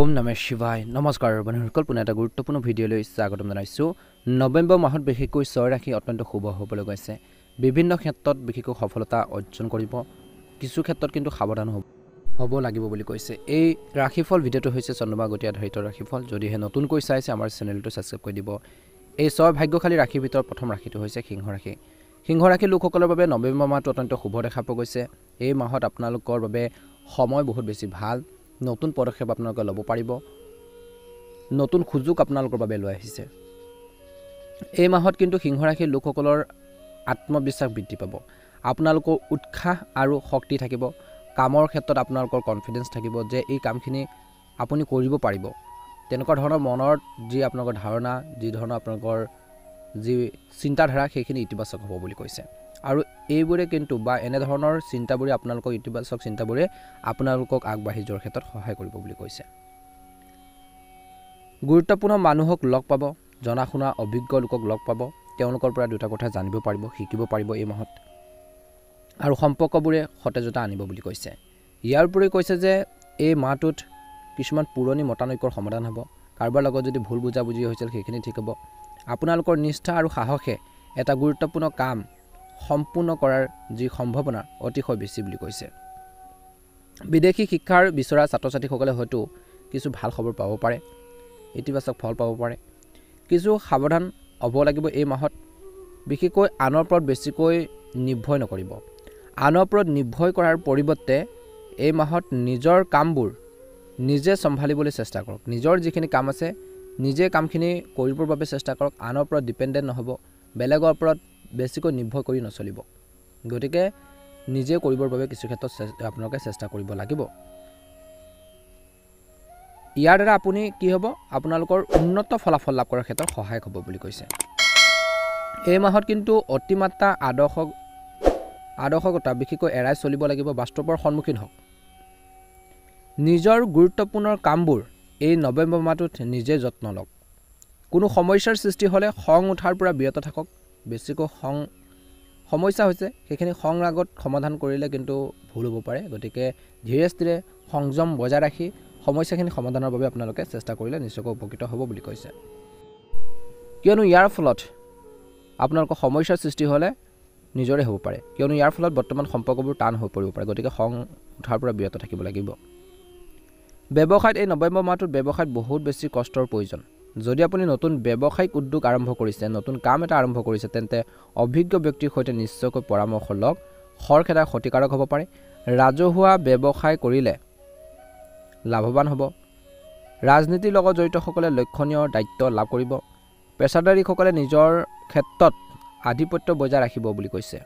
ওম নমঃ শিৱায় নমস্কাৰ বন্ধুসকল পুনৰ এটা গুৰুত্বপূৰ্ণ ভিডিঅ'লৈ স্বাগতম জনাইছোঁ নৱেম্বৰ মাহত বিশেষকৈ ছয় ৰাশি অত্যন্ত শুভ হ'বলৈ গৈছে বিভিন্ন ক্ষেত্ৰত বিশেষকৈ সফলতা অৰ্জন কৰিব কিছু ক্ষেত্ৰত কিন্তু সাৱধান হ'ব লাগিব বুলি কৈছে এই ৰাশিফল ভিডিঅ'টো হৈছে চন্দ্ৰমা গতি আধাৰিত ৰাশিফল যদিহে নতুনকৈ চাইছে আমাৰ চেনেলটো ছাবস্ক্ৰাইব কৰি দিব এই ছয় ভাগ্যশালী ৰাশিৰ ভিতৰত প্ৰথম ৰাশিটো হৈছে সিংহ ৰাশি লোকসকলৰ বাবে নৱেম্বৰ মাহটো অত্যন্ত শুভ দেখা পোৱা গৈছে এই মাহত আপোনালোকৰ বাবে সময় বহুত বেছি ভাল নতুন পদক্ষেপ আপোনালোকে ল'ব পাৰিব নতুন সুযোগ আপোনালোকৰ বাবে লৈ আহিছে এই মাহত কিন্তু সিংহ ৰাশিৰ লোকসকলৰ আত্মবিশ্বাস বৃদ্ধি পাব আপোনালোকৰ উৎসাহ আৰু শক্তি থাকিব কামৰ ক্ষেত্ৰত আপোনালোকৰ কনফিডেন্স থাকিব যে এই কামখিনি আপুনি কৰিব পাৰিব তেনেকুৱা ধৰণৰ মনৰ যি আপোনালোকৰ ধাৰণা যি ধৰণৰ আপোনালোকৰ যি চিন্তাধাৰা সেইখিনি ইতিবাচক হ'ব বুলি কৈছে আৰু এইবোৰে কিন্তু বা এনে ধৰণৰ চিন্তাবোৰে আপোনালোকক ইতিবাচক চিন্তাবোৰে আপোনালোকক আগবাঢ়ি যোৱাৰ ক্ষেত্ৰত সহায় কৰিব বুলি কৈছে গুৰুত্বপূৰ্ণ মানুহক লগ পাব জনাশুনা অভিজ্ঞ লোকক লগ পাব তেওঁলোকৰ পৰা দুটা কথা জানিব পাৰিব শিকিব পাৰিব এই মাহত আৰু সম্পৰ্কবোৰে সতেজতা আনিব বুলি কৈছে ইয়াৰ উপৰি কৈছে যে এই মাহটোত কিছুমান পুৰণি মতানৈক্যৰ সমাধান হ'ব কাৰোবাৰ লগত যদি ভুল বুজাবুজি হৈছিল সেইখিনি ঠিক হ'ব আপোনালোকৰ নিষ্ঠা আৰু সাহসে এটা গুৰুত্বপূৰ্ণ কাম সম্পূৰ্ণ কৰাৰ যি সম্ভাৱনা অতিশয় বেছি বুলি কৈছে বিদেশী শিক্ষাৰ বিচৰা ছাত্ৰ-ছাত্ৰীসকলে হয়তো কিছু ভাল খবৰ পাব পাৰে ইতিবাচক ফল পাব পাৰে কিছু সাৱধান হ'ব লাগিব এই মাহত বিশেষকৈ আনৰ ওপৰত বেছিকৈ নিৰ্ভৰ নকৰিব আনৰ ওপৰত নিৰ্ভৰ কৰাৰ পৰিৱৰ্তে এই মাহত নিজৰ কামবোৰ নিজে চম্ভালিবলৈ চেষ্টা কৰক নিজৰ যিখিনি কাম আছে নিজে কামখিনি কৰিবৰ বাবে চেষ্টা কৰক আনৰ ওপৰত ডিপেণ্ডেণ্ট নহ'ব বেলেগৰ ওপৰত বেছিকৈ নিৰ্ভৰ কৰি নচলিব গতিকে নিজে কৰিবৰ বাবে কিছু ক্ষেত্ৰত আপোনালোকে চেষ্টা কৰিব লাগিব ইয়াৰ দ্বাৰা আপুনি কি হ'ব আপোনালোকৰ উন্নত ফলাফল লাভ কৰাৰ ক্ষেত্ৰত সহায়ক হ'ব বুলি কৈছে এই মাহত কিন্তু অতিমাত্ৰা আদৰ্শগতা বিশেষকৈ এৰাই চলিব লাগিব বাস্তৱৰ সন্মুখীন হওক নিজৰ গুৰুত্বপূৰ্ণ কামবোৰ এই নৱেম্বৰ মাহটোত নিজে যত্ন লওক কোনো সমস্যাৰ সৃষ্টি হ'লে খং উঠাৰ পৰা বিৰত থাকক বেছিকৈ সমস্যা হৈছে সেইখিনি খং ৰাগত সমাধান কৰিলে কিন্তু ভুল হ'ব পাৰে গতিকে ধীৰে স্থিৰে সংযম বজাই ৰাখি সমস্যাখিনি সমাধানৰ বাবে আপোনালোকে চেষ্টা কৰিলে নিশ্চয়কৈ উপকৃত হ'ব বুলি কৈছে কিয়নো ইয়াৰ ফলত আপোনালোকৰ সমস্যাৰ সৃষ্টি হ'লে নিজৰে হ'ব পাৰে কিয়নো ইয়াৰ ফলত বৰ্তমান সম্পৰ্কবোৰ টান হৈ পৰিব পাৰে গতিকে খং উঠাৰ পৰা বিৰত থাকিব লাগিব ব্যৱসায়ত এই নৱেম্বৰ মাহটোত ব্যৱসায়ত বহুত বেছি কষ্টৰ প্ৰয়োজন যদি আপুনি নতুন ব্যৱসায়িক উদ্যোগ আৰম্ভ কৰিছে নতুন কাম এটা আৰম্ভ কৰিছে তেন্তে অভিজ্ঞ ব্যক্তিৰ সৈতে নিশ্চয়কৈ পৰামৰ্শ লওক খৰখেদা ক্ষতিকাৰক হ'ব পাৰে ৰাজহুৱা ব্যৱসায় কৰিলে লাভৱান হ'ব ৰাজনীতিৰ লগত জড়িতসকলে লক্ষণীয় দায়িত্ব লাভ কৰিব পেছাদাৰীসকলে নিজৰ ক্ষেত্ৰত আধিপত্য বজাই ৰাখিব বুলি কৈছে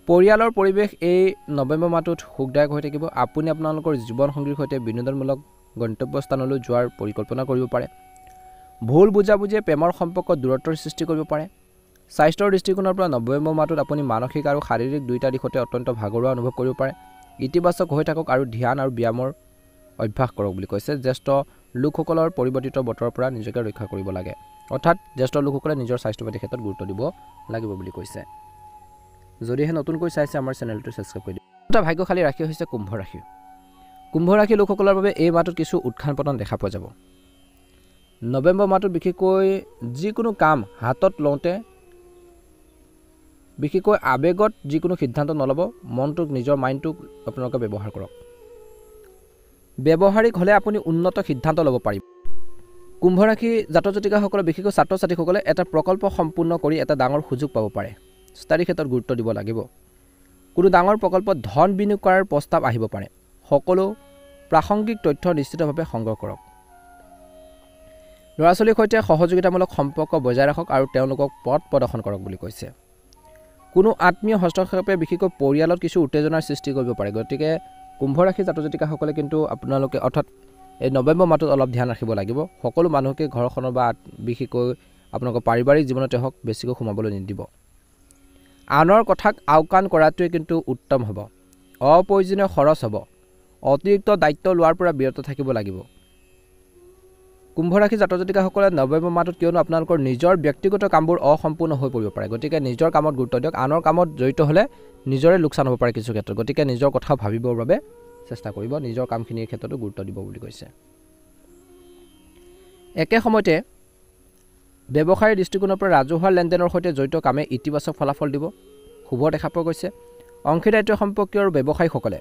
পৰিয়ালৰ পৰিৱেশ এই নৱেম্বৰ মাহটোত সুখদায়ক হৈ থাকিব আপুনি আপোনালোকৰ জীৱনসংগীৰ সৈতে বিনোদনমূলক গন্তব্যস্থানলৈ যোৱাৰ পৰিকল্পনা কৰিব পাৰে ভুল বুজাবুজিয়ে প্ৰেমৰ সম্পৰ্কত দূৰত্বৰ সৃষ্টি কৰিব পাৰে স্বাস্থ্যৰ দৃষ্টিকোণৰ পৰা নৱেম্বৰ মাহটোত আপুনি মানসিক আৰু শাৰীৰিক দুয়োটা দিশতে অত্যন্ত ভাগৰুৱা অনুভৱ কৰিব পাৰে ইতিবাচক হৈ থাকক আৰু ধ্যান আৰু ব্যায়ামৰ অভ্যাস কৰক বুলি কৈছে জ্যেষ্ঠ লোকসকলৰ পৰিৱৰ্তিত বতৰৰ পৰা নিজকে ৰক্ষা কৰিব লাগে অৰ্থাৎ জ্যেষ্ঠ লোকসকলে নিজৰ স্বাস্থ্য পাতিৰ ক্ষেত্ৰত গুৰুত্ব দিব লাগিব বুলি কৈছে যদিহে নতুনকৈ চাইছে আমাৰ চেনেলটো ছাবস্ক্ৰাইব কৰি দিব এটা ভাগ্যশালী ৰাশি হৈছে কুম্ভ ৰাশি লোকসকলৰ বাবে এই মাহটোত কিছু উত্থান পতন দেখা পোৱা যাব নৱেম্বৰ মাহটোত বিশেষকৈ যিকোনো কাম হাতত লওঁতে বিশেষকৈ আবেগত যিকোনো সিদ্ধান্ত নল'ব মনটোক নিজৰ মাইণ্ডটোক আপোনালোকে ব্যৱহাৰ কৰক ব্যৱহাৰিক হ'লে আপুনি উন্নত সিদ্ধান্ত ল'ব পাৰিব কুম্ভ ৰাশি জাতক জাতিকাসকলে বিশেষকৈ ছাত্ৰ ছাত্ৰীসকলে এটা প্ৰকল্প সম্পূৰ্ণ কৰি এটা ডাঙৰ সুযোগ পাব পাৰে ষ্টাডি ক্ষেত্ৰত গুৰুত্ব দিব লাগিব কোনো ডাঙৰ প্ৰকল্পত ধন বিনিয়োগ কৰাৰ প্ৰস্তাৱ আহিব পাৰে সকলো প্ৰাসংগিক তথ্য নিশ্চিতভাৱে সংগ্ৰহ কৰক ল'ৰা ছোৱালীৰ সৈতে সহযোগিতামূলক সম্পৰ্ক বজাই ৰাখক আৰু তেওঁলোকক পথ প্ৰদৰ্শন কৰক বুলি কৈছে কোনো আত্মীয় হস্তক্ষেপে বিশেষকৈ পৰিয়ালত কিছু উত্তেজনাৰ সৃষ্টি কৰিব পাৰে গতিকে কুম্ভ ৰাশি জাতক জাতিকাসকলে কিন্তু আপোনালোকে অৰ্থাৎ এই নৱেম্বৰ মাহটোত অলপ ধ্যান ৰাখিব লাগিব সকলো মানুহকে ঘৰখনৰ বা বিশেষকৈ আপোনালোকৰ পাৰিবাৰিক জীৱনতে হওক বেছিকৈ সোমাবলৈ নিদিব আনৰ কথাক আওকাণ কৰাটোৱে কিন্তু উত্তম হ'ব অপ্ৰয়োজনীয় খৰচ হ'ব অতিৰিক্ত দায়িত্ব লোৱাৰ পৰা বিৰত থাকিব লাগিব কুম্ভ ৰাশি জাতক জাতিকাসকলে নৱেম্বৰ মাহটোত কিয়নো আপোনালোকৰ নিজৰ ব্যক্তিগত কামবোৰ অসম্পূৰ্ণ হৈ পৰিব পাৰে গতিকে নিজৰ কামত গুৰুত্ব দিয়ক আনৰ কামত জড়িত হ'লে নিজৰে লোকচান হ'ব পাৰে কিছু ক্ষেত্ৰত গতিকে নিজৰ কথা ভাবিবৰ বাবে চেষ্টা কৰিব নিজৰ কামখিনিৰ ক্ষেত্ৰতো গুৰুত্ব দিব বুলি কৈছে একে সময়তে ব্যৱসায়ৰ দৃষ্টিকোণৰ পৰা ৰাজহুৱা লেনদেনৰ সৈতে জড়িত কামে ইতিবাচক ফলাফল দিব, শুভ দেখা পোৱা গৈছে। অংশীদাৰিত্ব সম্পৰ্কীয় আৰু ব্যৱসায়ীসকলে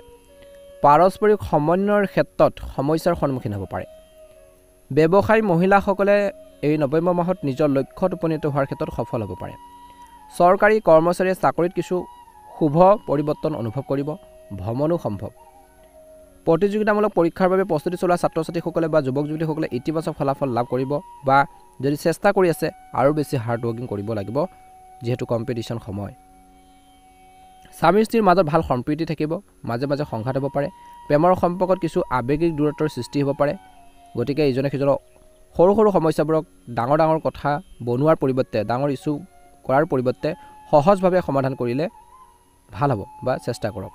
পাৰস্পৰিক সমন্বয়ৰ ক্ষেত্ৰত সমস্যাৰ সন্মুখীন হ'ব পাৰে। ব্যৱসায়ী মহিলাসকলে এই নৱেম্বৰ মাহত নিজৰ লক্ষ্যত উপনীত হোৱাৰ ক্ষেত্ৰত সফল হ'ব পাৰে। চৰকাৰী কৰ্মচাৰীয়ে চাকৰিত কিছু শুভ পৰিৱৰ্তন অনুভৱ কৰিব, ভ্ৰমণো সম্ভৱ। প্ৰতিযোগিতামূলক পৰীক্ষাৰ বাবে প্ৰস্তুতি চলোৱা ছাত্ৰ ছাত্ৰীসকলে বা যুৱক যুৱতীসকলে ইতিবাচক ফলাফল লাভ কৰিব, বা যদি চেষ্টা কৰি আছে আৰু বেছি হাৰ্ড ৱৰ্কিং কৰিব লাগিব, যিহেতু কম্পিটিশ্যন সময়। স্বামী স্ত্ৰীৰ মাজত ভাল সম্প্ৰীতি থাকিব, মাজে মাজে সংঘাত হ'ব পাৰে। প্ৰেমৰ সম্পৰ্কত কিছু আৱেগিক দূৰত্বৰ সৃষ্টি হ'ব পাৰে। গতিকে ইজনে সিজনক সৰু সৰু সমস্যাবোৰক ডাঙৰ ডাঙৰ কথা বনোৱাৰ পৰিৱৰ্তে, ডাঙৰ ইছ্যু কৰাৰ পৰিৱৰ্তে সহজভাৱে সমাধান কৰিলে ভাল হ'ব, বা চেষ্টা কৰক।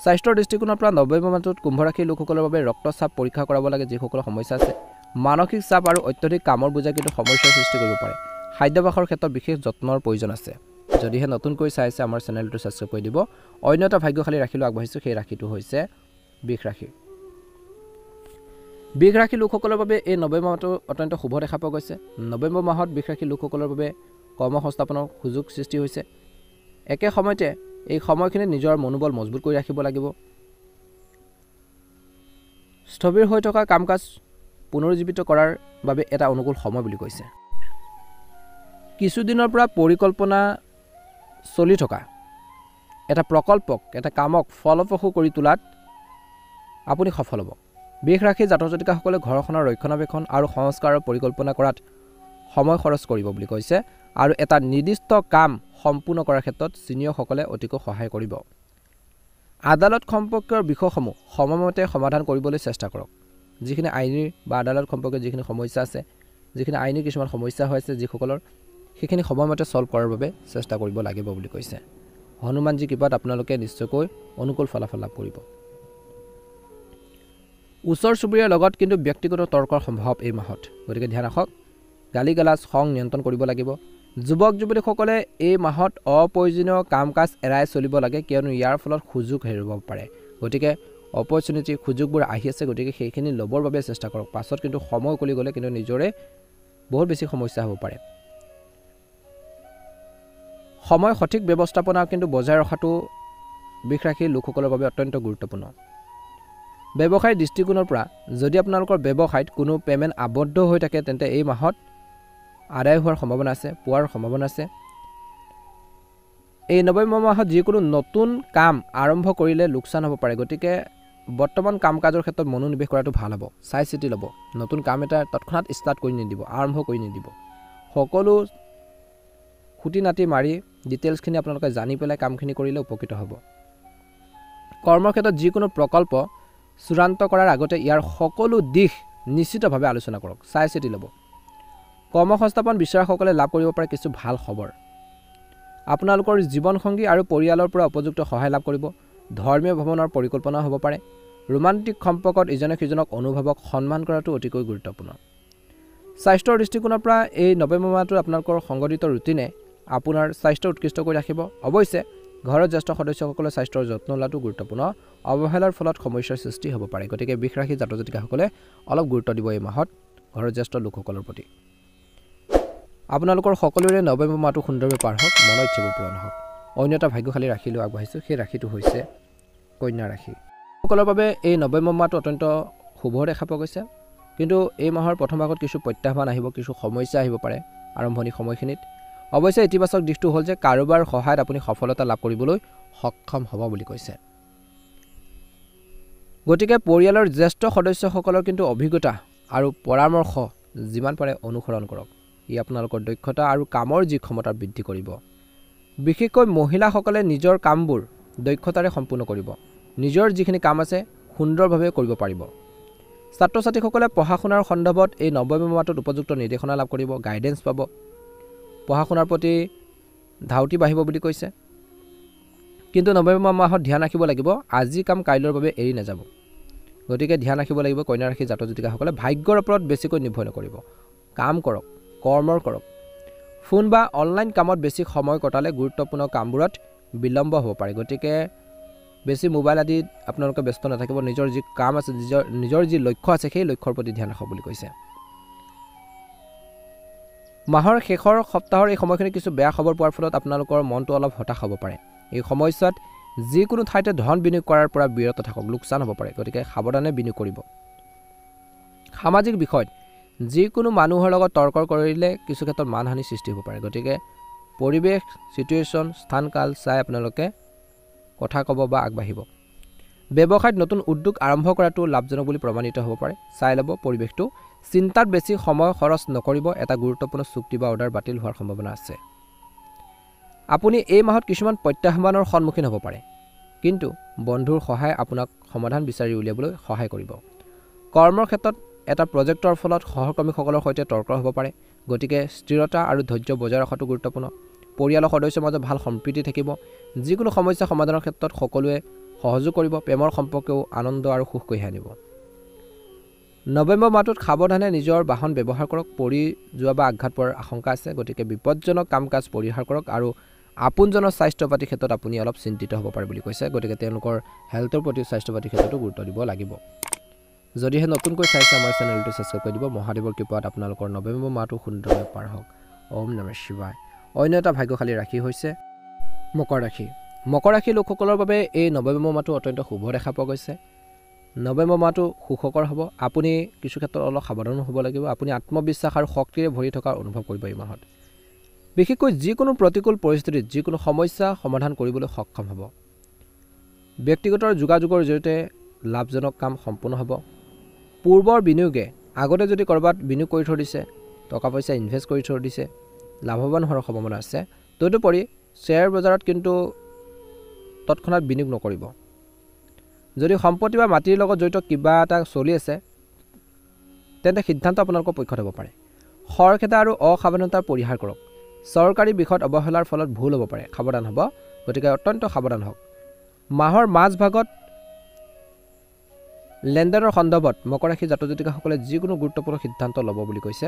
স্বাস্থ্যৰ দৃষ্টিকোণৰ পৰা নৱেম্বৰ মাহটোত কুম্ভ ৰাশিৰ লোকসকলৰ বাবে ৰক্তচাপ পৰীক্ষা কৰাব লাগে, যিসকলৰ সমস্যা আছে। মানসিক চাপ আৰু অত্যধিক কামৰ বোজা কিন্তু সমস্যাৰ সৃষ্টি কৰিব পাৰে। খাদ্যাভ্যাসৰ ক্ষেত্ৰত বিশেষ যত্নৰ প্ৰয়োজন আছে। যদিহে নতুনকৈ চাইছে আমাৰ চেনেলটো ছাবস্ক্ৰাইব কৰি দিব। অন্য এটা ভাগ্যশালী ৰাশিলৈ আগবাঢ়িছোঁ, সেই ৰাশিটো হৈছে বৃষ ৰাশি। বৃষ ৰাশিৰ লোকসকলৰ বাবে এই নৱেম্বৰ মাহটো অত্যন্ত শুভ দেখা পোৱা গৈছে। নৱেম্বৰ মাহত বৃষ ৰাশিৰ লোকসকলৰ বাবে কৰ্মসংস্থাপনৰ সুযোগ সৃষ্টি হৈছে। একে সময়তে এই সময়খিনিত নিজৰ মনোবল মজবুত কৰি ৰাখিব লাগিব। স্থবিৰ হৈ থকা কাম কাজ পুনৰুজ্জীৱিত কৰাৰ বাবে এটা অনুকূল সময় বুলি কৈছে। কিছুদিনৰ পৰা পৰিকল্পনা চলি থকা এটা প্ৰকল্পক, এটা কামক ফলপ্ৰসূ কৰি তোলাত আপুনি সফল হ'ব। বৃষ ৰাশিৰ জাতক জাতিকাসকলে ঘৰখনৰ ৰক্ষণাবেক্ষণ আৰু সংস্কাৰৰ পৰিকল্পনা কৰাত সময় খৰচ কৰিব বুলি কৈছে, আৰু এটা নিৰ্দিষ্ট কাম সম্পূৰ্ণ কৰাৰ ক্ষেত্ৰত ছিনিয়ৰসকলে অতিকৈ সহায় কৰিব। আদালত সম্পৰ্কীয় বিষয়সমূহ সময়মতে সমাধান কৰিবলৈ চেষ্টা কৰক। যিখিনি আইনী বা আদালত সম্পৰ্কীয় যিখিনি সমস্যা আছে, যিখিনি আইনী কিছুমান সমস্যা হৈ আছে যিসকলৰ, সেইখিনি সময়মতে ছল্ভ কৰাৰ বাবে চেষ্টা কৰিব লাগিব বুলি কৈছে। হনুমানজী কৃপাত আপোনালোকে নিশ্চয়কৈ অনুকূল ফলাফল লাভ কৰিব। ওচৰ চুবুৰীয়াৰ লগত কিন্তু ব্যক্তিগত তৰ্কৰ সম্ভৱ এই মাহত, গতিকে ধ্যান ৰাখক। গালি গালাজ খং নিয়ন্ত্ৰণ কৰিব লাগিব। যুৱক যুৱতীসকলে এই মাহত অপ্ৰয়োজনীয় কাম কাজ এৰাই চলিব লাগে, কিয়নো ইয়াৰ ফলত সুযোগ হেৰুৱাব পাৰে। গতিকে অপৰচুনিটি সুযোগবোৰ আহি আছে, গতিকে সেইখিনি ল'বৰ বাবে চেষ্টা কৰক। পাছত কিন্তু সময় উকলি গ'লে কিন্তু নিজৰে বহুত বেছি সমস্যা হ'ব পাৰে। সময় সঠিক ব্যৱস্থাপনা কিন্তু বজাই ৰখাটো বৃষ ৰাশিৰ লোকসকলৰ বাবে অত্যন্ত গুৰুত্বপূৰ্ণ। ব্যৱসায়ৰ দৃষ্টিকোণৰ পৰা যদি আপোনালোকৰ ব্যৱসায়ত কোনো পে'মেণ্ট আবদ্ধ হৈ থাকে, তেন্তে এই মাহত আদায় হোৱাৰ সম্ভাৱনা আছে, পোৱাৰ সম্ভাৱনা আছে। এই নৱেম্বৰ মাহত যিকোনো নতুন কাম আৰম্ভ কৰিলে লোকচান হ'ব পাৰে, গতিকে বৰ্তমান কাম কাজৰ ক্ষেত্ৰত মনোনিৱেশ কৰাটো ভাল হ'ব। চাই চিতি ল'ব। নতুন কাম এটা তৎক্ষণাত ষ্টাৰ্ট কৰি নিদিব, আৰম্ভ কৰি নিদিব। সকলো খুটি নাটি মাৰি ডিটেইলছখিনি আপোনালোকে জানি পেলাই কামখিনি কৰিলে উপকৃত হ'ব। কৰ্মৰ ক্ষেত্ৰত যিকোনো প্ৰকল্প চূড়ান্ত কৰাৰ আগতে ইয়াৰ সকলো দিশ নিশ্চিতভাৱে আলোচনা কৰক, চাই চিতি ল'ব। কৰ্মসংস্থাপন বিচৰাসকলে লাভ কৰিব পাৰে কিছু ভাল খবৰ। আপোনালোকৰ জীৱনসংগী আৰু পৰিয়ালৰ পৰা উপযুক্ত সহায় লাভ কৰিব। ধৰ্মীয় ভ্ৰমণৰ পৰিকল্পনা হ'ব পাৰে। ৰোমান্টিক সম্পৰ্কত ইজনে সিজনক অনুভৱক সন্মান কৰাটো অতিকৈ গুৰুত্বপূৰ্ণ। স্বাস্থ্যৰ দৃষ্টিকোণৰ পৰা এই নৱেম্বৰ মাহটোত আপোনালোকৰ সংগঠিত ৰুটিনে আপোনাৰ স্বাস্থ্য উৎকৃষ্ট কৰি ৰাখিব। অৱশ্যে ঘৰৰ জ্যেষ্ঠ সদস্যসকলে স্বাস্থ্যৰ যত্ন লোৱাটো গুৰুত্বপূৰ্ণ। অৱহেলাৰ ফলত সমস্যাৰ সৃষ্টি হ'ব পাৰে, গতিকে বৃষ ৰাশিৰ জাতক জাতিকাসকলে অলপ গুৰুত্ব দিব এই মাহত ঘৰৰ জ্যেষ্ঠ লোকসকলৰ প্ৰতি। আপোনালোকৰ সকলোৰে নৱেম্বৰ মাহটো সুন্দৰভাৱে পাৰ হওক, মনৰ ইচ্ছাবোৰ পূৰণ হওক। অন্য এটা ভাগ্যশালী ৰাশিলৈ আগবাঢ়িছোঁ, সেই ৰাশিটো হৈছে কন্যা ৰাশি। সকলৰ বাবে এই নৱেম্বৰ মাহটো অত্যন্ত শুভ দেখা পোৱা গৈছে, কিন্তু এই মাহৰ প্ৰথম ভাগত কিছু প্ৰত্যাহ্বান আহিব, কিছু সমস্যা আহিব পাৰে আৰম্ভণি সময়খিনিত। অৱশ্যে ইতিবাচক দিশটো হ'ল যে কাৰোবাৰ সহায়ত আপুনি সফলতা লাভ কৰিবলৈ সক্ষম হ'ব বুলি কৈছে। গতিকে পৰিয়ালৰ জ্যেষ্ঠ সদস্যসকলৰ কিন্তু অভিজ্ঞতা আৰু পৰামৰ্শ যিমান পাৰে অনুসৰণ কৰক। ই আপোনালোকৰ দক্ষতা আৰু কামৰ যি ক্ষমতা বৃদ্ধি কৰিব। বিশেষকৈ মহিলাসকলে নিজৰ কামবোৰ দক্ষতাৰে সম্পূৰ্ণ কৰিব। নিজৰ যিখিনি কাম আছে সুন্দৰভাৱে কৰিব পাৰিব। ছাত্ৰ ছাত্ৰীসকলে পঢ়া শুনাৰ সন্দৰ্ভত এই নৱেম্বৰ মাহটোত উপযুক্ত নিৰ্দেশনা লাভ কৰিব, গাইডেন্স পাব। পঢ়া শুনাৰ প্ৰতি ধাউতি বাঢ়িব বুলি কৈছে। কিন্তু নৱেম্বৰ মাহত ধ্যান ৰাখিব লাগিব, আজি কাম কাইলৈৰ বাবে এৰি নাযাব। গতিকে ধ্যান ৰাখিব লাগিব কন্যা ৰাশিৰ জাতক জাতিকাসকলে ভাগ্যৰ ওপৰত বেছিকৈ নিৰ্ভৰ নকৰিব। কাম কৰক, কৰ্মৰ কৰক। ফোন বা অনলাইন কামত বেছি সময় কটালে গুৰুত্বপূৰ্ণ কামবোৰত বিলম্ব হ'ব পাৰে। গতিকে বেছি মোবাইল আদিত আপোনালোকে ব্যস্ত নাথাকিব। নিজৰ যি কাম আছে, নিজৰ যি লক্ষ্য আছে, সেই লক্ষ্যৰ প্ৰতি ধ্যান ৰাখক বুলি কৈছে। মাহৰ শেষৰ সপ্তাহৰ এই সময়খিনি কিছু বেয়া খবৰ পোৱাৰ ফলত আপোনালোকৰ মনটো অলপ হতাশ হ'ব পাৰে। এই সময়ছোৱাত যিকোনো ঠাইতে ধন বিনিয়োগ কৰাৰ পৰা বিৰত থাকক, লোকচান হ'ব পাৰে, গতিকে সাৱধানে বিনিয়োগ কৰিব। সামাজিক বিষয়ত যিকোনো মানুহৰ লগত তৰ্ক কৰিলে কিছু ক্ষেত্ৰত মানহানি সৃষ্টি হ'ব পাৰে, গতিকে পৰিৱেশ, চিটুৱেশ্যন, স্থান কাল চাই আপোনালোকে কথা ক'ব বা আগবাঢ়িব। ব্যৱসায়ত নতুন উদ্যোগ আৰম্ভ কৰাটো লাভজনক বুলি প্ৰমাণিত হ'ব পাৰে, চাই ল'ব পৰিৱেশটো। চিন্তাত বেছি সময় খৰচ নকৰিব, এটা গুৰুত্বপূৰ্ণ চুক্তি বা অৰ্ডাৰ বাতিল হোৱাৰ সম্ভাৱনা আছে। আপুনি এই মাহত কিছুমান প্ৰত্যাহ্বানৰ সন্মুখীন হ'ব পাৰে, কিন্তু বন্ধুৰ সহায় আপোনাক সমাধান বিচাৰি উলিয়াবলৈ সহায় কৰিব। কৰ্মৰ ক্ষেত্ৰত এটা প্ৰজেক্টৰ ফলত সহকৰ্মীসকলৰ সৈতে তৰ্ক হ'ব পাৰে, গতিকে স্থিৰতা আৰু ধৈৰ্য বজাই ৰখাটো গুৰুত্বপূৰ্ণ। পৰিয়ালৰ সদস্যৰ মাজত ভাল সম্প্ৰীতি থাকিব। যিকোনো সমস্যা সমাধানৰ ক্ষেত্ৰত সকলোৱে সহযোগ কৰিব। প্ৰেমৰ সম্পৰ্কেও আনন্দ আৰু সুখ কঢ়িয়াই আনিব। নৱেম্বৰ মাহটোত সাৱধানে নিজৰ বাহন ব্যৱহাৰ কৰক। পৰি যোৱা বা আঘাত পোৱাৰ আশংকা আছে, গতিকে বিপদজনক কাম কাজ পৰিহাৰ কৰক। আৰু আপোনজনৰ স্বাস্থ্য পাতিৰ ক্ষেত্ৰত আপুনি অলপ চিন্তিত হ'ব পাৰে বুলি কৈছে, গতিকে তেওঁলোকৰ হেল্থৰ প্ৰতি স্বাস্থ্য পাতিৰ ক্ষেত্ৰতো গুৰুত্ব দিব লাগিব। যদিহে নতুনকৈ চাইছে আমাৰ চেনেলটো ছাবস্ক্ৰাইব কৰি দিব। মহাদেৱৰ কৃপাত আপোনালোকৰ নৱেম্বৰ মাহটো সুন্দৰভাৱে পাৰ হওক। ওম নমঃ শিৱায়। অন্য এটা ভাগ্যশালী ৰাশি হৈছে মকৰ ৰাশি। মকৰ ৰাশিৰ লোকসকলৰ বাবে এই নৱেম্বৰ মাহটো অত্যন্ত শুভ দেখা পোৱা গৈছে। নৱেম্বৰ মাহটো সুখকৰ হ'ব। আপুনি কিছু ক্ষেত্ৰত অলপ সাৱধান হ'ব লাগিব। আপুনি আত্মবিশ্বাস আৰু শক্তিৰে ভৰি থকাৰ অনুভৱ কৰিব এই মাহত। বিশেষকৈ যিকোনো প্ৰতিকূল পৰিস্থিতিত যিকোনো সমস্যা সমাধান কৰিবলৈ সক্ষম হ'ব। ব্যক্তিগত যোগাযোগৰ জৰিয়তে লাভজনক কাম সম্পূৰ্ণ হ'ব। পূৰ্বৰ বিনিয়োগে আগতে যদি ক'ৰবাত বিনিয়োগ কৰি থৈ দিছে, টকা পইচা ইনভেষ্ট কৰি থৈ দিছে, লাভৱান হোৱাৰ সম্ভাৱনা আছে। তদুপৰি শ্বেয়াৰ বজাৰত কিন্তু তৎক্ষণাত বিনিয়োগ নকৰিব। যদি সম্পত্তি বা মাটিৰ লগত জড়িত কিবা এটা চলি আছে, তেন্তে সিদ্ধান্ত আপোনালোকৰ পক্ষত হ'ব পাৰে। খৰখেদা আৰু অসাৱধানতাৰ পৰিহাৰ কৰক। চৰকাৰী বিষয়ত অৱহেলাৰ ফলত ভুল হ'ব পাৰে, সাৱধান হ'ব, গতিকে অত্যন্ত সাৱধান হওক। মাহৰ মাজভাগত লেনদেনৰ সন্দৰ্ভত মকৰ ৰাশি জাতক জাতিকাসকলে যিকোনো গুৰুত্বপূৰ্ণ সিদ্ধান্ত ল'ব বুলি কৈছে।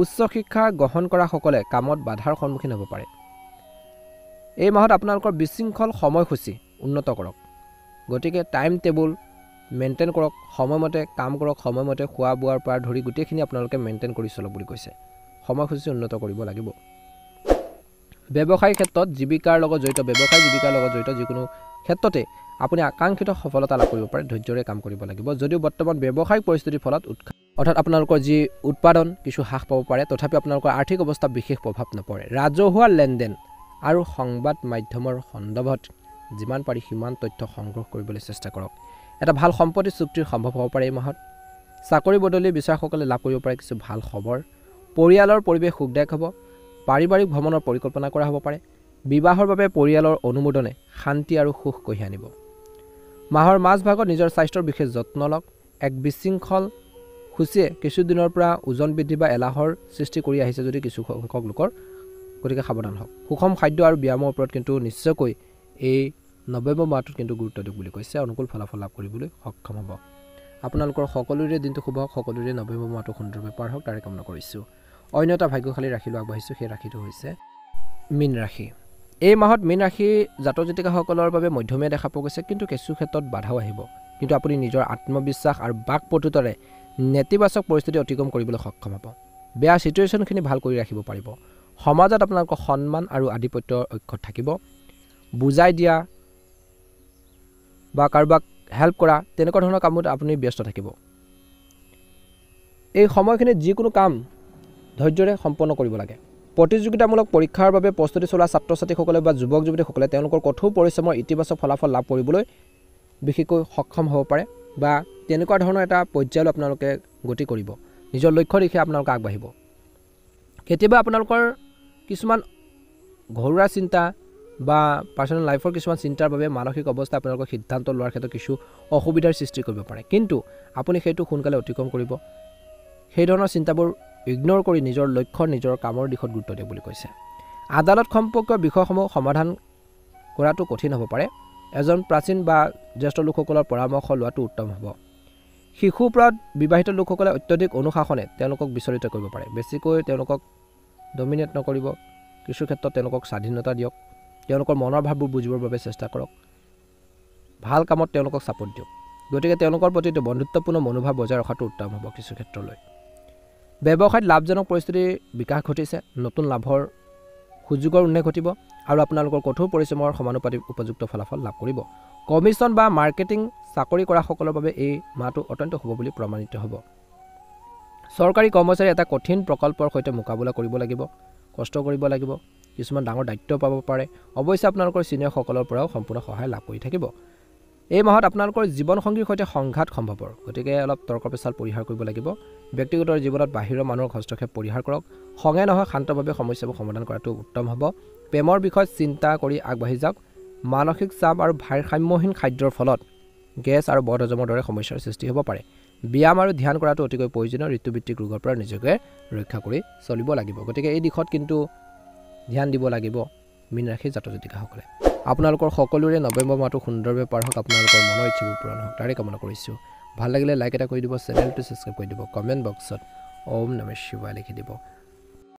উচ্চ শিক্ষা গ্ৰহণ কৰাসকলে কামত বাধাৰ সন্মুখীন হ'ব পাৰে। এই মাহত আপোনালোকৰ বিশৃংখল সময়সূচী উন্নত কৰক, গতিকে টাইম টেবুল মেইনটেইন কৰক, সময়মতে কাম কৰক, সময়মতে খোৱা বোৱাৰ পৰা ধৰি গোটেইখিনি আপোনালোকে মেইনটেইন কৰি চলক বুলি কৈছে। সময়সূচী উন্নত কৰিব লাগিব। ব্যৱসায়িক ক্ষেত্ৰত জীৱিকাৰ লগত জড়িত যিকোনো ক্ষেত্ৰতে আপুনি আকাংক্ষিত সফলতা লাভ কৰিব পাৰে। ধৈৰ্যৰে কাম কৰিব লাগিব। যদিও বৰ্তমান ব্যৱসায়িক পৰিস্থিতিৰ ফলত অৰ্থাৎ আপোনালোকৰ যি উৎপাদন কিছু হ্ৰাস পাব পাৰে, তথাপি আপোনালোকৰ আৰ্থিক অৱস্থা বিশেষ প্ৰভাৱ নপৰে। ৰাজহুৱা লেনদেন আৰু সংবাদ মাধ্যমৰ সন্দৰ্ভত যিমান পাৰি সিমান তথ্য সংগ্ৰহ কৰিবলৈ চেষ্টা কৰক। এটা ভাল সম্পত্তি চুক্তিৰ সম্ভৱ হ'ব পাৰে এই মাহত। চাকৰি বদলি বিচৰাসকলে লাভ কৰিব পাৰে কিছু ভাল খবৰ। পৰিয়ালৰ পৰিৱেশ সুখদায়ক হ'ব। পাৰিবাৰিক ভ্ৰমণৰ পৰিকল্পনা কৰা হ'ব পাৰে। বিবাহৰ বাবে পৰিয়ালৰ অনুমোদনে শান্তি আৰু সুখ কঢ়িয়াই আনিব। মাহৰ মাজভাগত নিজৰ স্বাস্থ্যৰ বিশেষ যত্ন লওক। এক বিশৃংখল সূচীয়ে কিছুদিনৰ পৰা ওজন বৃদ্ধি বা এলাহৰ সৃষ্টি কৰি আহিছে যদি কিছু সংখ্যক লোকৰ, গতিকে সাৱধান হওক। সুষম খাদ্য আৰু ব্যায়ামৰ ওপৰত কিন্তু নিশ্চয়কৈ এই নৱেম্বৰ মাহটোত কিন্তু গুৰুত্ব দিয়ক বুলি কৈছে। অনুকূল ফলাফল লাভ কৰিবলৈ সক্ষম হ'ব। আপোনালোকৰ সকলোৰে দিনটো শুভ হওক, সকলোৰে নৱেম্বৰ মাহটো সুন্দৰভাৱে পাৰ হওক, তাৰে কামনা কৰিছোঁ। অন্য এটা ভাগ্যশালী ৰাশিলৈ আগবাঢ়িছোঁ, সেই ৰাশিটো হৈছে মীন ৰাশি। এই মাহত মীন ৰাশি জাতক জাতিকাসকলৰ বাবে মধ্যমীয়া দেখা পোৱা গৈছে, কিন্তু কিছু ক্ষেত্ৰত বাধাও আহিব। কিন্তু আপুনি নিজৰ আত্মবিশ্বাস আৰু বাক পটুতাৰে নেতিবাচক পৰিস্থিতি অতিক্ৰম কৰিবলৈ সক্ষম হ'ব। বেয়া চিটুৱেশ্যনখিনি ভাল কৰি ৰাখিব পাৰিব। সমাজত আপোনালোকৰ সন্মান আৰু আধিপত্যৰ অক্ষত থাকিব। বুজাই দিয়া বা কাৰোবাক হেল্প কৰা তেনেকুৱা ধৰণৰ কামত আপুনি ব্যস্ত থাকিব। এই সময়খিনিত যিকোনো কাম ধৈৰ্যৰে সম্পন্ন কৰিব লাগে। প্ৰতিযোগিতামূলক পৰীক্ষাৰ বাবে প্ৰস্তুতি চলোৱা ছাত্ৰ ছাত্ৰীসকলে বা যুৱক যুৱতীসকলে তেওঁলোকৰ কঠোৰ পৰিশ্ৰমৰ ইতিবাচক ফলাফল লাভ কৰিবলৈ বিশেষকৈ সক্ষম হ'ব পাৰে, বা তেনেকুৱা ধৰণৰ এটা পৰ্যায়লৈ আপোনালোকে গতি কৰিব। নিজৰ লক্ষ্য দিশে আপোনালোকে আগবাঢ়িব। কেতিয়াবা আপোনালোকৰ কিছুমান ঘৰুৱা চিন্তা বা পাৰ্চনেল লাইফৰ কিছুমান চিন্তাৰ বাবে মানসিক অৱস্থা আপোনালোকৰ সিদ্ধান্ত লোৱাৰ ক্ষেত্ৰত কিছু অসুবিধাৰ সৃষ্টি কৰিব পাৰে, কিন্তু আপুনি সেইটো সোনকালে অতিক্ৰম কৰিব। সেই ধৰণৰ চিন্তাবোৰ ইগন'ৰ কৰি নিজৰ লক্ষ্য নিজৰ কামৰ দিশত গুৰুত্ব দিয়ক বুলি কৈছে। আদালত সম্পৰ্কীয় বিষয়সমূহ সমাধান কৰাটো কঠিন হ'ব পাৰে। এজন প্ৰাচীন বা জ্যেষ্ঠ লোকসকলৰ পৰামৰ্শ লোৱাটো উত্তম হ'ব। শিশুৰ ওপৰত বিবাহিত লোকসকলে অত্যধিক অনুশাসনে তেওঁলোকক বিচলিত কৰিব পাৰে। বেছিকৈ তেওঁলোকক ডমিনেট নকৰিব। কিছু ক্ষেত্ৰত তেওঁলোকক স্বাধীনতা দিয়ক। তেওঁলোকৰ মনৰ ভাৱবোৰ বুজিবৰ বাবে চেষ্টা কৰক। ভাল কামত তেওঁলোকক ছাপোৰ্ট দিয়ক। গতিকে তেওঁলোকৰ প্ৰতি বন্ধুত্বপূৰ্ণ মনোভাৱ বজাই ৰখাটো উত্তম হ'ব কিছু ক্ষেত্ৰলৈ। ব্যৱসায়ত লাভজনক পৰিস্থিতিৰ বিকাশ ঘটিছে, নতুন লাভৰ সুযোগৰ উন্মেষ ঘটিব আৰু আপোনালোকৰ কঠোৰ পৰিশ্ৰমৰ সমানুপাতিক উপযুক্ত ফলাফল লাভ কৰিব। কমিশ্যন বা মাৰ্কেটিং চাকৰি কৰাসকলৰ বাবে এই মাহটো অত্যন্ত শুভ বুলি প্ৰমাণিত হ'ব। চৰকাৰী কৰ্মচাৰী এটা কঠিন প্ৰকল্পৰ সৈতে মোকাবিলা কৰিব লাগিব, কষ্ট কৰিব লাগিব, কিছুমান ডাঙৰ দায়িত্ব পাব পাৰে। অৱশ্যে আপোনালোকৰ ছিনিয়ৰসকলৰ পৰাও সম্পূৰ্ণ সহায় লাভ কৰি থাকিব। এই মাহত আপোনালোকৰ জীৱনসংগীৰ সৈতে সংঘাত সম্ভৱৰ, গতিকে অলপ তৰ্ক পেচাল পৰিহাৰ কৰিব লাগিব। ব্যক্তিগত জীৱনত বাহিৰৰ মানুহৰ হস্তক্ষেপ পৰিহাৰ কৰক। খঙে নহয় শান্তভাৱে সমস্যাবোৰ সমাধান কৰাটো উত্তম হ'ব। প্ৰেমৰ বিষয়ত চিন্তা কৰি আগবাঢ়ি যাওক। মানসিক চাপ আৰু ভাৰসাম্যহীন খাদ্যৰ ফলত গেছ আৰু বদহজমৰ দৰে সমস্যাৰ সৃষ্টি হ'ব পাৰে। ব্যায়াম আৰু ধ্যান কৰাটো অতিকৈ প্ৰয়োজনীয়। ঋতুভিত্তিক ৰোগৰ পৰা নিজকে ৰক্ষা কৰি চলিব লাগিব। গতিকে এই দিশত কিন্তু ধ্যান দিব লাগিব মীন ৰাশিৰ জাতক জাতিকাসকলে। আপোনালোকৰ সকলোৰে নৱেম্বৰ মাহটো সুন্দৰভাৱে পাৰ হওক, আপোনালোকৰ মনৰ ইচ্ছাবোৰ পূৰণ হওক তাৰে কামনা কৰিছোঁ। ভাল লাগিলে লাইক এটা কৰি দিব, চেনেলটো ছাবস্ক্ৰাইব কৰি দিব, কমেণ্ট বক্সত ওম নমঃ শিৱায় লিখি দিব।